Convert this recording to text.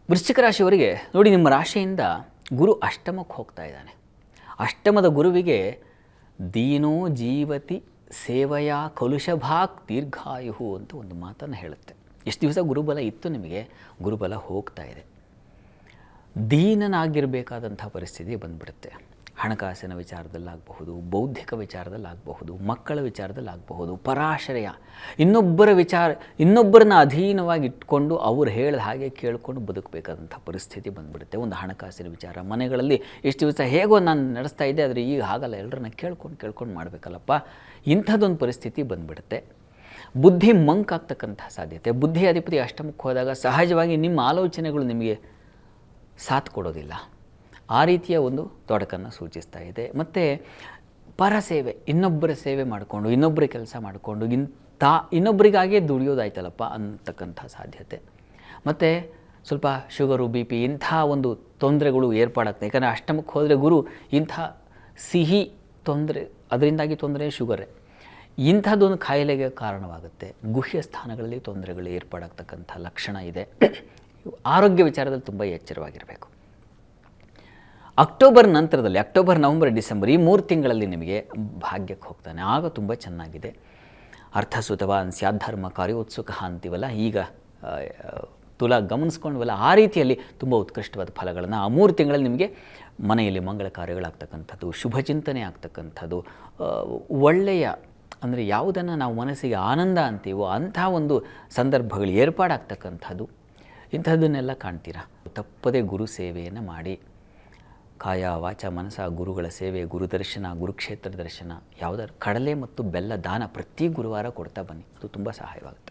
ವೃಶ್ಚಿಕ ರಾಶಿಯವರಿಗೆ ನೋಡಿ, ನಿಮ್ಮ ರಾಶಿಯಿಂದ ಗುರು ಅಷ್ಟಮಕ್ಕೆ ಹೋಗ್ತಾ ಇದ್ದಾನೆ. ಅಷ್ಟಮದ ಗುರುವಿಗೆ ದೀನೋ ಜೀವತಿ ಸೇವಯ ಕಲುಷಭಾಕ್ ದೀರ್ಘಾಯು ಅಂತ ಒಂದು ಮಾತನ್ನು ಹೇಳುತ್ತೆ. ಎಷ್ಟು ದಿವಸ ಗುರುಬಲ ಇತ್ತು ನಿಮಗೆ, ಗುರುಬಲ ಹೋಗ್ತಾ ಇದೆ. ದೀನನಾಗಿರಬೇಕಾದಂಥ ಪರಿಸ್ಥಿತಿ ಬಂದುಬಿಡುತ್ತೆ. ಹಣಕಾಸಿನ ವಿಚಾರದಲ್ಲಾಗಬಹುದು, ಬೌದ್ಧಿಕ ವಿಚಾರದಲ್ಲಾಗಬಹುದು, ಮಕ್ಕಳ ವಿಚಾರದಲ್ಲಾಗಬಹುದು, ಪರಾಶ್ರಯ, ಇನ್ನೊಬ್ಬರನ್ನ ಅಧೀನವಾಗಿ ಇಟ್ಕೊಂಡು ಅವ್ರು ಹೇಳಿದ ಹಾಗೆ ಕೇಳಿಕೊಂಡು ಬದುಕಬೇಕಾದಂಥ ಪರಿಸ್ಥಿತಿ ಬಂದುಬಿಡುತ್ತೆ. ಒಂದು ಹಣಕಾಸಿನ ವಿಚಾರ, ಮನೆಗಳಲ್ಲಿ ಎಷ್ಟು ದಿವಸ ಹೇಗೋ ನಾನು ನಡೆಸ್ತಾ ಇದ್ದೆ, ಆದರೆ ಈಗ ಹಾಗಲ್ಲ, ಎಲ್ಲರನ್ನ ಕೇಳ್ಕೊಂಡು ಮಾಡಬೇಕಲ್ಲಪ್ಪ, ಇಂಥದ್ದೊಂದು ಪರಿಸ್ಥಿತಿ ಬಂದುಬಿಡುತ್ತೆ. ಬುದ್ಧಿ ಮಂಕಾಗ್ತಕ್ಕಂಥ ಸಾಧ್ಯತೆ. ಬುದ್ಧಿ ಅಧಿಪತಿ ಅಷ್ಟಮಕ್ಕೆ ಹೋದಾಗ ಸಹಜವಾಗಿ ನಿಮ್ಮ ಆಲೋಚನೆಗಳು ನಿಮಗೆ ಸಾಥ್ ಕೊಡೋದಿಲ್ಲ. ಆ ರೀತಿಯ ಒಂದು ತೊಡಕನ್ನು ಸೂಚಿಸ್ತಾ ಇದೆ. ಮತ್ತು ಪರಸೇವೆ, ಇನ್ನೊಬ್ಬರ ಸೇವೆ ಮಾಡಿಕೊಂಡು, ಇನ್ನೊಬ್ಬರ ಕೆಲಸ ಮಾಡಿಕೊಂಡು, ಇನ್ನೊಬ್ಬರಿಗಾಗಿಯೇ ದುಡಿಯೋದಾಯ್ತಲ್ಲಪ್ಪ ಅಂತಕ್ಕಂಥ ಸಾಧ್ಯತೆ. ಮತ್ತು ಸ್ವಲ್ಪ ಶುಗರು, ಬಿ ಪಿ ಇಂಥ ಒಂದು ತೊಂದರೆಗಳು ಏರ್ಪಾಡಾಗ್ತದೆ. ಯಾಕಂದರೆ ಅಷ್ಟಮಕ್ಕೆ ಹೋದರೆ ಗುರು ಇಂಥ ಸಿಹಿ ತೊಂದರೆ, ಅದರಿಂದಾಗಿ ತೊಂದರೆ ಶುಗರೇ, ಇಂಥದ್ದೊಂದು ಕಾಯಿಲೆಗೆ ಕಾರಣವಾಗುತ್ತೆ. ಗುಹ್ಯ ಸ್ಥಾನಗಳಲ್ಲಿ ತೊಂದರೆಗಳು ಏರ್ಪಾಡಾಗ್ತಕ್ಕಂಥ ಲಕ್ಷಣ ಇದೆ. ಆರೋಗ್ಯ ವಿಚಾರದಲ್ಲಿ ತುಂಬ ಎಚ್ಚರವಾಗಿರಬೇಕು. ಅಕ್ಟೋಬರ್ ನಂತರದಲ್ಲಿ, ಅಕ್ಟೋಬರ್, ನವಂಬರ್, ಡಿಸೆಂಬರ್ ಈ 3 ತಿಂಗಳಲ್ಲಿ ನಿಮಗೆ ಭಾಗ್ಯಕ್ಕೆ ಹೋಗ್ತಾನೆ. ಆಗ ತುಂಬ ಚೆನ್ನಾಗಿದೆ. ಅರ್ಥಸುತವಾನ್ ಸ್ಯಾಧರ್ಮ ಕಾರ್ಯೋತ್ಸುಕ ಅಂತೀವಲ್ಲ, ಈಗ ತುಲಾ ಗಮನಿಸ್ಕೊಂಡ್ವಲ್ಲ, ಆ ರೀತಿಯಲ್ಲಿ ತುಂಬ ಉತ್ಕೃಷ್ಟವಾದ ಫಲಗಳನ್ನು ಆ 3 ತಿಂಗಳಲ್ಲಿ ನಿಮಗೆ ಮನೆಯಲ್ಲಿ ಮಂಗಳ ಕಾರ್ಯಗಳಾಗ್ತಕ್ಕಂಥದ್ದು, ಶುಭ ಚಿಂತನೆ ಆಗ್ತಕ್ಕಂಥದ್ದು, ಒಳ್ಳೆಯ ಅಂದರೆ ಯಾವುದನ್ನು ನಾವು ಮನಸ್ಸಿಗೆ ಆನಂದ ಅಂತೀವೋ ಅಂಥ ಒಂದು ಸಂದರ್ಭಗಳು ಏರ್ಪಾಡಾಗ್ತಕ್ಕಂಥದ್ದು, ಇಂಥದ್ದನ್ನೆಲ್ಲ ಕಾಣ್ತೀರಾ. ತಪ್ಪದೇ ಗುರು ಸೇವೆಯನ್ನು ಮಾಡಿ, ಕಾಯ ವಾಚ ಮನಸ ಗುರುಗಳ ಸೇವೆ, ಗುರುದರ್ಶನ, ಗುರುಕ್ಷೇತ್ರ ದರ್ಶನ, ಯಾವುದಾದ್ರು ಕಡಲೆ ಮತ್ತು ಬೆಲ್ಲ ದಾನ ಪ್ರತಿ ಗುರುವಾರ ಕೊಡ್ತಾ ಬನ್ನಿ. ಅದು ತುಂಬ ಸಹಾಯವಾಗುತ್ತೆ.